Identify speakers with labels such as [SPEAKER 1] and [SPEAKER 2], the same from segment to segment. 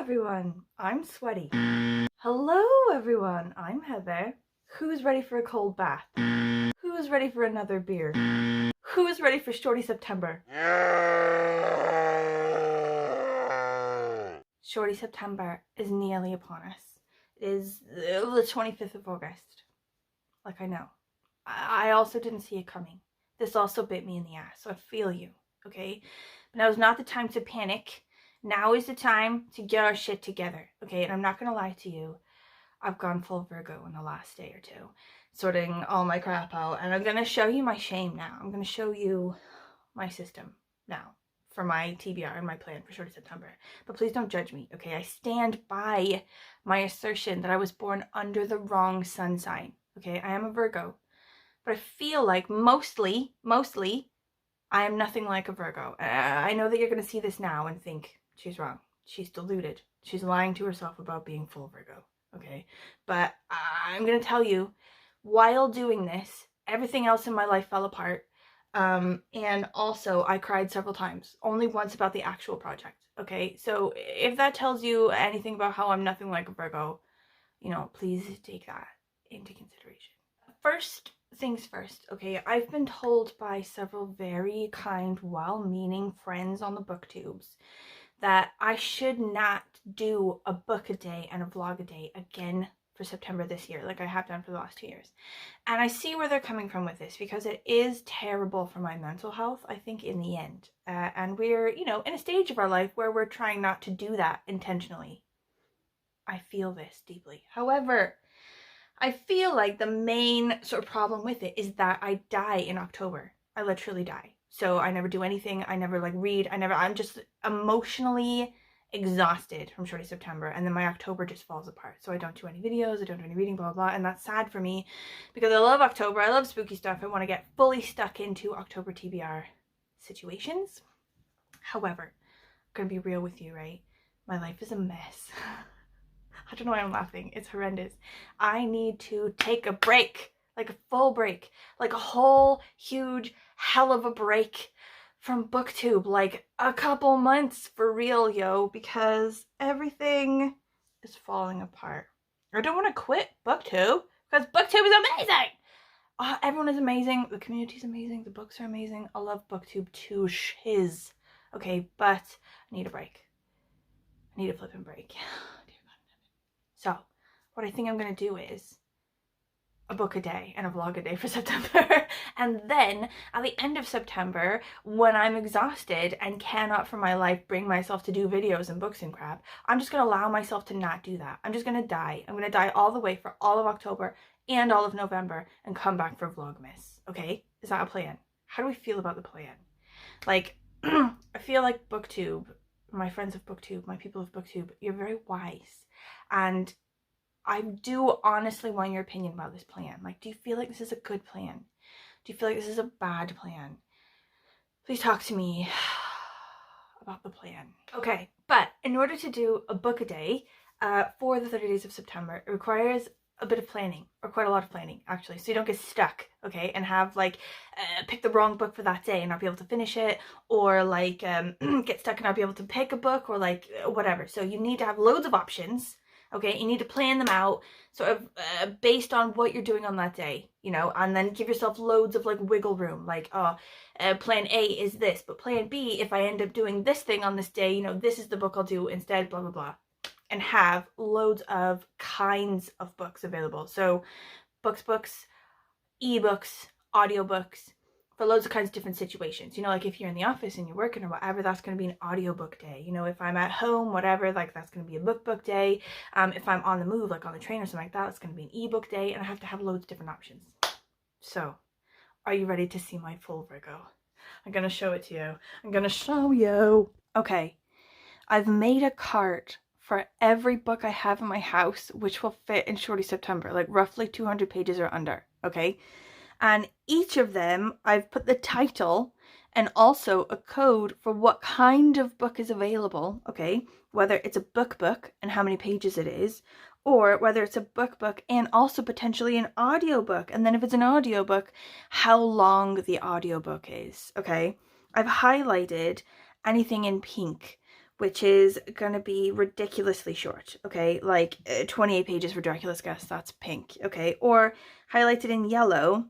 [SPEAKER 1] everyone, I'm Sweaty. Hello everyone, I'm Heather. Who's ready for a cold bath? Who's ready for another beer? Who's ready for Shorty September? Shorty September is nearly upon us. It is the 25th of August. Like, I know. I also didn't see it coming. This also bit me in the ass, so I feel you, okay? But now is not the time to panic. Now is the time to get our shit together, okay? And I'm not gonna lie to you. I've gone full Virgo in the last day or two, sorting all my crap out. And I'm gonna show you my shame now. I'm gonna show you my system now for my TBR and my plan for Shorty September. But please don't judge me, okay? I stand by my assertion that I was born under the wrong sun sign, okay? I am a Virgo. But I feel like mostly, I am nothing like a Virgo. I know that you're going to see this now and think, she's wrong. She's deluded. She's lying to herself about being full Virgo, okay? But I'm going to tell you, while doing this, everything else in my life fell apart. And also, I cried several times. Only once about the actual project, okay? So if that tells you anything about how I'm nothing like a Virgo, you know, please take that into consideration. First things first, okay, I've been told by several very kind, well-meaning friends on the booktubes that I should not do a book a day and a vlog a day again for September this year, like I have done for the last 2 years. And I see where they're coming from with this, because it is terrible for my mental health, I think, in the end. And we're, you know, in a stage of our life where we're trying not to do that intentionally. I feel this deeply. However, I feel like the main sort of problem with it is that I die in October. I literally die. So I never do anything. I never read. I'm just emotionally exhausted from Shorty September. And then my October just falls apart. So I don't do any videos. I don't do any reading, blah, blah, blah. And that's sad for me because I love October. I love spooky stuff. I want to get fully stuck into October TBR situations. However, I'm going to be real with you, right? My life is a mess. I don't know why I'm laughing. It's horrendous. I need to take a break, like a full break, like a whole huge hell of a break from BookTube, like a couple months for real, yo, because everything is falling apart. I don't want to quit BookTube because BookTube is amazing. Everyone is amazing. The community is amazing. The books are amazing. I love BookTube to shiz. Okay, but I need a break. I need a flipping break. So what I think I'm going to do is a book a day and a vlog a day for September. And then at the end of September, when I'm exhausted and cannot for my life bring myself to do videos and books and crap, I'm just going to allow myself to not do that. I'm just going to die. I'm going to die all the way for all of October and all of November and come back for Vlogmas. Okay? Is that a plan? How do we feel about the plan? Like, I feel like BookTube, my friends of BookTube, my people of BookTube, you're very wise. And I do honestly want your opinion about this plan. Like, do you feel like this is a good plan? Do you feel like this is a bad plan? Please talk to me about the plan. Okay, but in order to do a book a day for the 30 days of September, it requires a bit of planning, or quite a lot of planning actually, so you don't get stuck, okay, and have like pick the wrong book for that day and not be able to finish it, or like get stuck and not be able to pick a book, or like whatever. So you need to have loads of options, okay? You need to plan them out sort of based on what you're doing on that day, you know, and then give yourself loads of like wiggle room, like plan A is this, but plan B, if I end up doing this thing on this day, you know, this is the book I'll do instead, blah blah blah. And have loads of kinds of books available. So books, ebooks, audiobooks, for loads of kinds of different situations. You know, like if you're in the office and you're working or whatever, that's going to be an audiobook day. You know, if I'm at home, whatever, like that's going to be a book day. If I'm on the move, like on the train or something like that, it's going to be an ebook day. And I have to have loads of different options. So, are you ready to see my full Virgo? I'm going to show it to you. I'm going to show you. Okay, I've made a cart for every book I have in my house, which will fit in Shorty September, like roughly 200 pages or under, okay? And each of them, I've put the title and also a code for what kind of book is available, okay? Whether it's a book and how many pages it is, or whether it's a book and also potentially an audiobook. And then if it's an audiobook, how long the audiobook is, okay? I've highlighted anything in pink, which is going to be ridiculously short, okay? Like 28 pages for Dracula's Guest, that's pink, okay? Or highlighted in yellow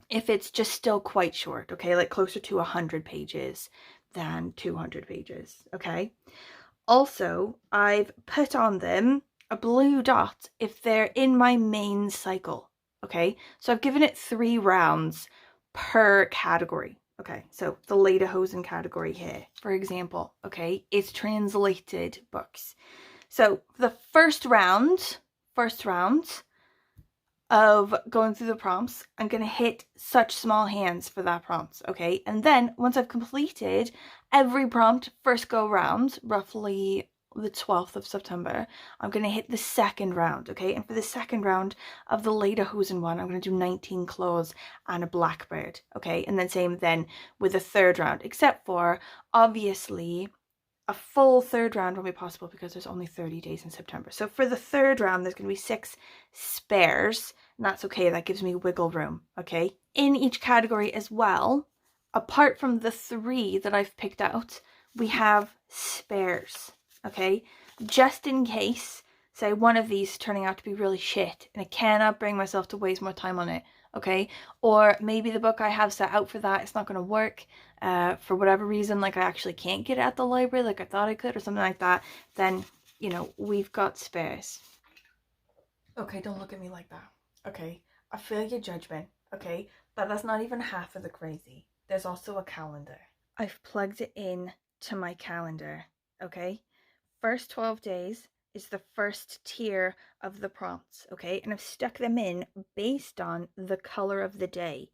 [SPEAKER 1] if it's just still quite short, okay? Like closer to 100 pages than 200 pages, okay? Also, I've put on them a blue dot if they're in my main cycle, okay? So I've given it 3 rounds per category. Okay, so the lederhosen category here, for example, okay, is translated books. So the first round of going through the prompts, I'm going to hit such small hands for that prompt, okay? And then once I've completed every prompt first go round, roughly the 12th of September, I'm going to hit the second round, okay? And for the second round of the lederhosen one, I'm going to do 19 claws and a blackbird, okay? And then same then with the third round, except for obviously a full third round won't be possible because there's only 30 days in September. So for the third round, there's going to be 6 spares, and that's okay. That gives me wiggle room, okay? In each category as well, apart from the 3 that I've picked out, we have spares, okay? Just in case, say, one of these turning out to be really shit, and I cannot bring myself to waste more time on it, okay? Or maybe the book I have set out for that, it's not going to work for whatever reason, like I actually can't get it at the library like I thought I could or something like that, then, you know, we've got spares. Okay, don't look at me like that, okay? I feel your judgment, okay? But that's not even half of the crazy. There's also a calendar. I've plugged it in to my calendar, okay? First 12 days is the first tier of the prompts, okay? And I've stuck them in based on the color of the day.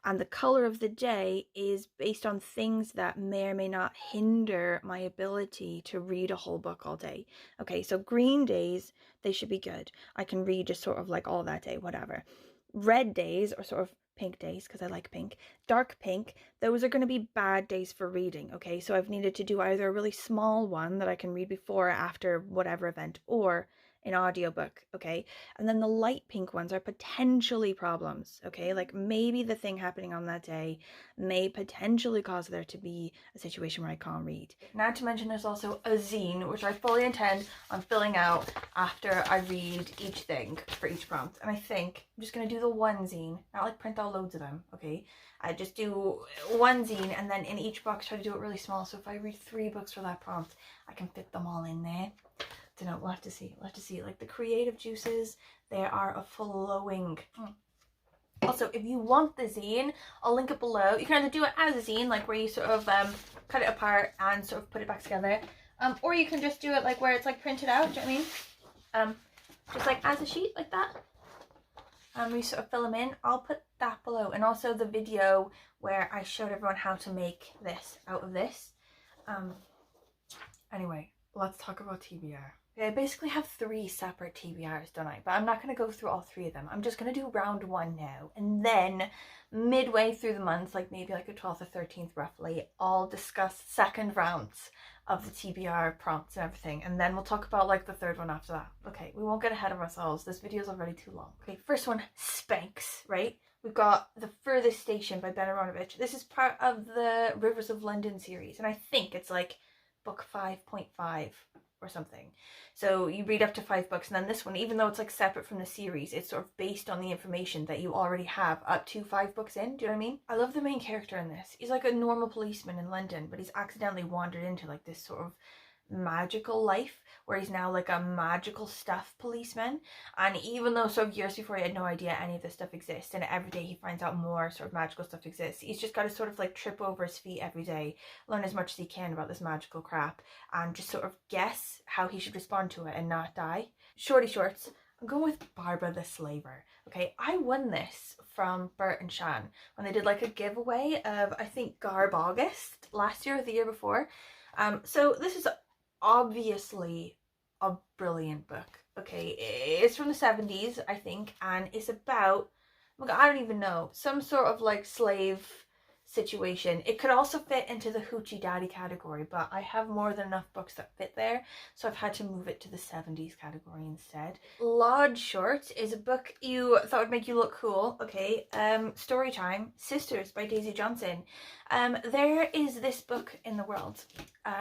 [SPEAKER 1] And the color of the day is based on things that may or may not hinder my ability to read a whole book all day. Okay, so green days, they should be good. I can read just sort of like all that day, whatever. Red days, or sort of pink days, because I like pink, dark pink, those are going to be bad days for reading, okay? So I've needed to do either a really small one that I can read before or after whatever event, or an audiobook, okay? And then the light pink ones are potentially problems, okay? Like maybe the thing happening on that day may potentially cause there to be a situation where I can't read. Not to mention there's also a zine, which I fully intend on filling out after I read each thing for each prompt. And I think I'm just gonna do the one zine, not like print out loads of them, okay? I just do one zine, and then in each box try to do it really small, so if I read 3 books for that prompt, I can fit them all in there. Don't know, we'll have to see. Like the creative juices, they are flowing. Also, if you want the zine, I'll link it below. You can either do it as a zine, like where you sort of cut it apart and sort of put it back together, or you can just do it like where it's like printed out. Do you know what I mean? Just like as a sheet like that. We sort of fill them in. I'll put that below, and also the video where I showed everyone how to make this out of this. Anyway, let's talk about TBR. I basically have 3 separate TBRs, don't I? But I'm not going to go through all 3 of them. I'm just going to do round 1 now. And then midway through the month, like maybe like the 12th or 13th roughly, I'll discuss second rounds of the TBR prompts and everything. And then we'll talk about like the third one after that. Okay, we won't get ahead of ourselves. This video is already too long. Okay, first one, Spanx, right? We've got The Furthest Station by Ben Aronovich. This is part of the Rivers of London series. And I think it's like book 5.5 or something. So you read up to 5 books, and then this one, even though it's like separate from the series, it's sort of based on the information that you already have up to 5 books in. Do you know what I mean? I love the main character in this. He's like a normal policeman in London, but he's accidentally wandered into like this sort of magical life where he's now like a magical stuff policeman. And even though sort of years before he had no idea any of this stuff exists, and every day he finds out more sort of magical stuff exists, he's just got to sort of like trip over his feet every day, learn as much as he can about this magical crap, and just sort of guess how he should respond to it and not die. Shorty shorts, I'm going with Barbara the Slaver. Okay, I won this from Bert and Shan when they did like a giveaway of, I think, Garb August last year or the year before. So this is obviously a brilliant book. Okay, it's from the 70s, I think, and it's about, I don't even know, some sort of like slave situation. It could also fit into the hoochie daddy category, but I have more than enough books that fit there, so I've had to move it to the 70s category instead. Lodge Shorts is a book you thought would make you look cool. Okay, story time. Sisters by Daisy Johnson. There is this book in the world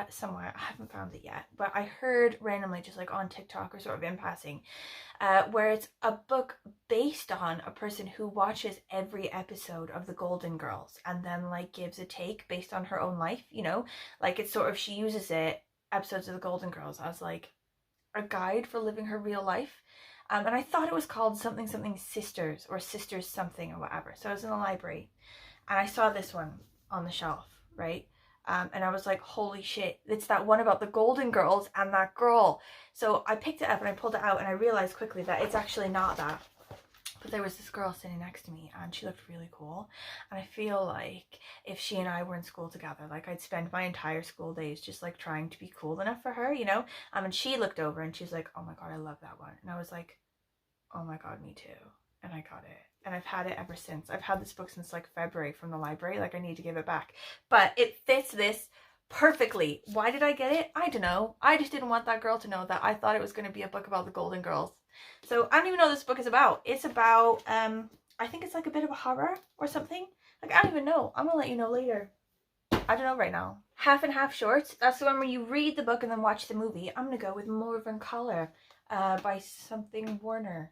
[SPEAKER 1] somewhere. I haven't found it yet, but I heard randomly, just like on TikTok or sort of in passing, where it's a book based on a person who watches every episode of the Golden Girls and then like gives a take based on her own life, you know, like it's sort of, she uses it, episodes of the Golden Girls, as like a guide for living her real life. And I thought it was called something Sisters or Sisters something or whatever. So I was in the library and I saw this one on the shelf, right? And I was like, holy shit, it's that one about the Golden Girls and that girl. So I picked it up and I pulled it out and I realized quickly that it's actually not that. But there was this girl sitting next to me and she looked really cool. And I feel like if she and I were in school together, like I'd spend my entire school days just like trying to be cool enough for her, you know? And she looked over and she was like, oh my God, I love that one. And I was like, oh my God, me too. And I got it. And I've had it ever since. I've had this book since like February from the library. Like I need to give it back. But it fits this perfectly. Why did I get it? I don't know. I just didn't want that girl to know that I thought it was going to be a book about the Golden Girls. So I don't even know what this book is about. It's about, I think it's like a bit of a horror or something. Like I don't even know. I'm going to let you know later. I don't know right now. Half and Half Shorts. That's the one where you read the book and then watch the movie. I'm going to go with Morven Collar by something Warner.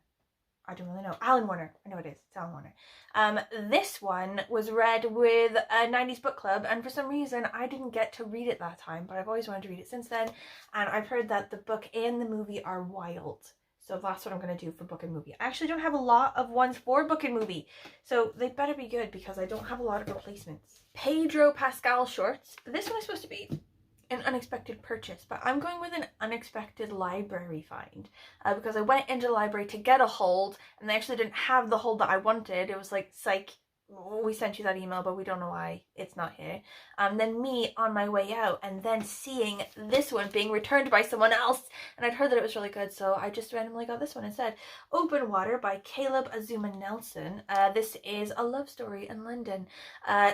[SPEAKER 1] I don't really know. Alan Warner. I know it is. It's Alan Warner. This one was read with a 90s book club, and for some reason I didn't get to read it that time, but I've always wanted to read it since then, and I've heard that the book and the movie are wild. So that's what I'm going to do for book and movie. I actually don't have a lot of ones for book and movie, so they better be good because I don't have a lot of replacements. Pedro Pascal Shorts. This one is supposed to be an unexpected purchase, but I'm going with an unexpected library find because I went into the library to get a hold and they actually didn't have the hold that I wanted. It was like, psych, we sent you that email but we don't know why it's not here. Then me on my way out and then seeing this one being returned by someone else, and I'd heard that it was really good, so I just randomly got this one instead. Open Water by Caleb Azuma Nelson. This is a love story in London.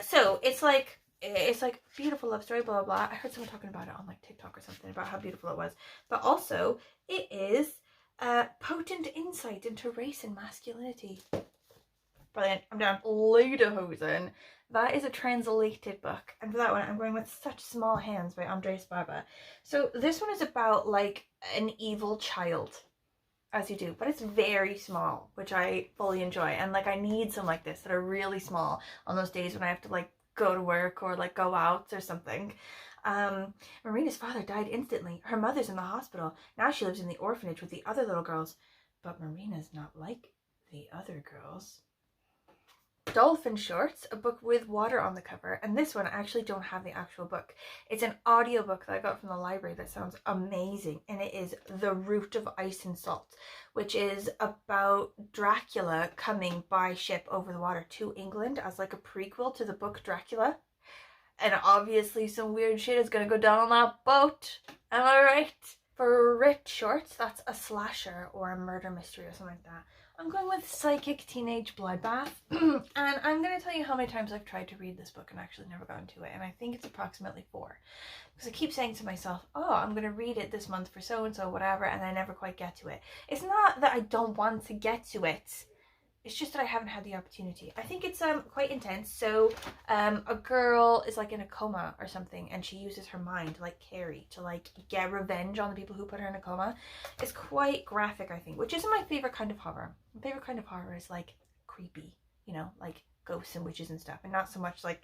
[SPEAKER 1] So it's like beautiful love story, blah blah blah. I heard someone talking about it on like TikTok or something about how beautiful it was, but also it is potent insight into race and masculinity. Brilliant. I'm down. Lederhosen. That is a translated book, and for that one I'm going with Such Small Hands by Andres Barba. So this one is about like an evil child, as you do, but it's very small, which I fully enjoy, and like I need some like this that are really small on those days when I have to like go to work or like go out or something. Marina's father died instantly. Her mother's in the hospital. Now she lives in the orphanage with the other little girls, but Marina's not like the other girls. Dolphin Shorts, a book with water on the cover, and this one I actually don't have the actual book. It's an audiobook that I got from the library that sounds amazing, and it is The Root of Ice and Salt, which is about Dracula coming by ship over the water to England as like a prequel to the book Dracula. And obviously some weird shit is gonna go down on that boat. Am I right? For Rich Shorts, that's a slasher or a murder mystery or something like that. I'm going with Psychic Teenage Bloodbath, and I'm going to tell you how many times I've tried to read this book and actually never gotten to it, and I think it's approximately 4. Because I keep saying to myself, oh, I'm going to read it this month for so-and-so, whatever, and I never quite get to it. It's not that I don't want to get to it. It's just that I haven't had the opportunity. I think it's quite intense. So a girl is like in a coma or something, and she uses her mind like Carrie to like get revenge on the people who put her in a coma. It's quite graphic, I think, which isn't my favorite kind of horror. My favorite kind of horror is like creepy, you know, like ghosts and witches and stuff, and not so much like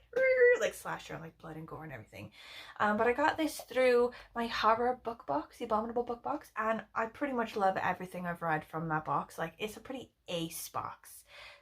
[SPEAKER 1] slasher, like blood and gore and everything. But I got this through my horror book box, the Abominable book box, and I pretty much love everything I've read from that box. Like, it's a pretty ace box.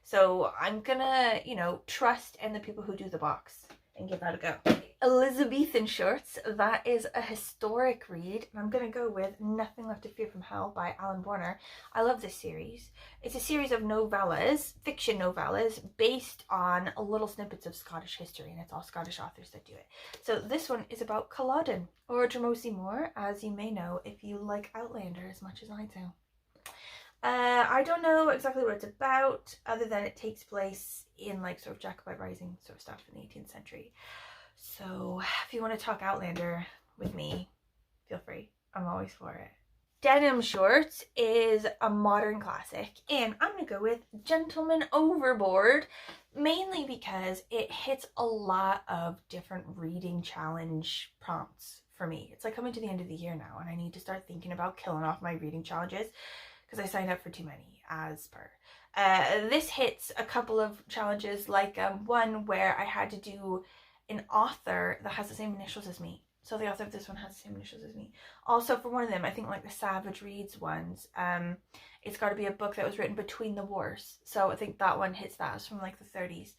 [SPEAKER 1] So I'm gonna, you know, trust in the people who do the box and give that a go. Elizabethan Shorts, that is a historic read, and I'm gonna go with Nothing Left to Fear from Hell by Alan Warner. I love this series. It's a series of novellas, fiction novellas, based on little snippets of Scottish history, and it's all Scottish authors that do it. So this one is about Culloden, or Dramosi Moor, as you may know if you like Outlander as much as I do. I don't know exactly what it's about, other than it takes place in like sort of Jacobite Rising sort of stuff in the 18th century. So if you want to talk Outlander with me, feel free. I'm always for it. Denim Shorts is a modern classic, and I'm gonna go with Gentlemen Overboard, mainly because it hits a lot of different reading challenge prompts for me. It's like coming to the end of the year now, and I need to start thinking about killing off my reading challenges because I signed up for too many as per. This hits a couple of challenges, like one where I had to do an author that has the same initials as me. So the author of this one has the same initials as me. Also, for one of them, I think like the Savage Reads ones, it's got to be a book that was written between the wars. So I think that one hits that. It's from like the 30s.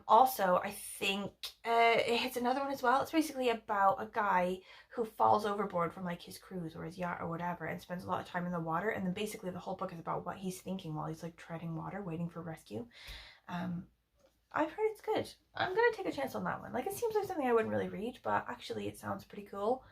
[SPEAKER 1] Also, I think it hits another one as well. It's basically about a guy who falls overboard from like his cruise or his yacht or whatever and spends a lot of time in the water. And then basically the whole book is about what he's thinking while he's like treading water, waiting for rescue. I've heard it's good. I'm gonna take a chance on that one. Like, it seems like something I wouldn't really read, but actually it sounds pretty cool.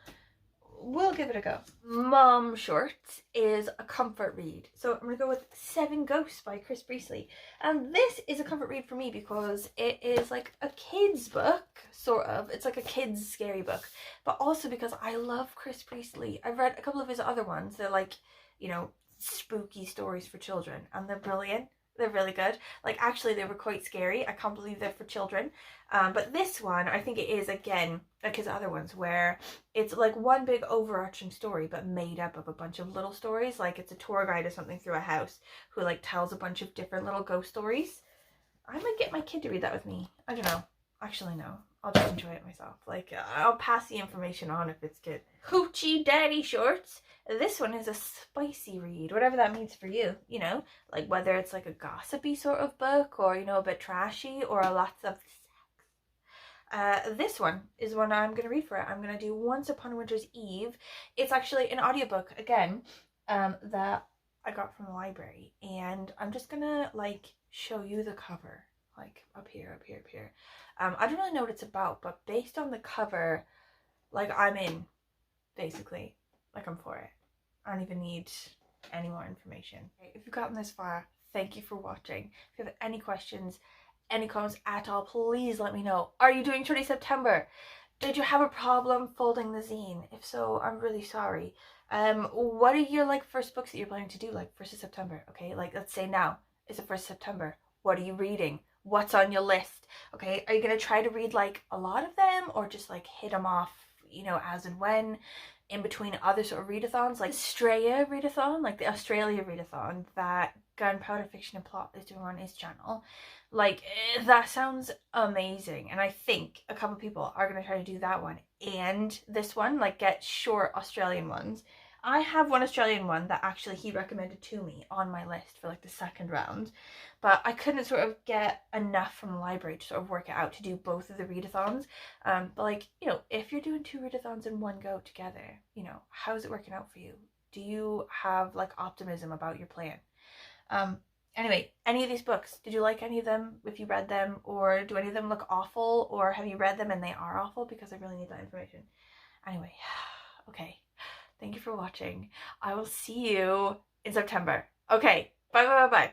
[SPEAKER 1] We'll give it a go. Mom Shorts is a comfort read. So I'm gonna go with Seven Ghosts by Chris Priestley. And this is a comfort read for me because it is like a kid's book, sort of. It's like a kid's scary book. But also because I love Chris Priestley. I've read a couple of his other ones. They're like, you know, spooky stories for children. And they're brilliant. They're really good. Like, actually, they were quite scary. I can't believe they're for children. But this one, I think it is, again, like his other ones, where it's like one big overarching story, but made up of a bunch of little stories. Like, it's a tour guide or something through a house who, like, tells a bunch of different little ghost stories. I might get my kid to read that with me. I don't know. Actually, no. I'll just enjoy it myself. Like, I'll pass the information on if it's good. Hoochie Daddy Shorts. This one is a spicy read, whatever that means for you, you know, like whether it's like a gossipy sort of book or, you know, a bit trashy or a lot of sex. This one is one I'm going to read for it. I'm going to do Once Upon a Winter's Eve. It's actually an audiobook, again, that I got from the library. And I'm just going to, like, show you the cover, like, up here. I don't really know what it's about, but based on the cover, like, I'm in, basically. Like, I'm for it. I don't even need any more information. If you've gotten this far, thank you for watching. If you have any questions, any comments at all, please let me know. Are you doing Shorty September? Did you have a problem folding the zine? If so, I'm really sorry. What are your, like, first books that you're planning to do, like, 1st of September? Okay, like, let's say now it's the 1st of September. What are you reading? What's on your list? Okay, are you going to try to read, like, a lot of them or just, like, hit them off, you know, as and when? In between other sort of readathons, like Australia readathon, like the Australia readathon that Gunpowder Fiction and Plot is doing on his channel. Like, that sounds amazing. And I think a couple people are going to try to do that one and this one, like get short Australian ones. I have one Australian one that actually he recommended to me on my list for like the second round, but I couldn't sort of get enough from the library to sort of work it out to do both of the readathons. But like, you know, if you're doing 2 readathons in one go together, you know, how's it working out for you? Do you have like optimism about your plan? Anyway, any of these books, did you like any of them if you read them, or do any of them look awful, or have you read them and they are awful? Because I really need that information. Anyway, okay. Thank you for watching. I will see you in September. Okay, bye.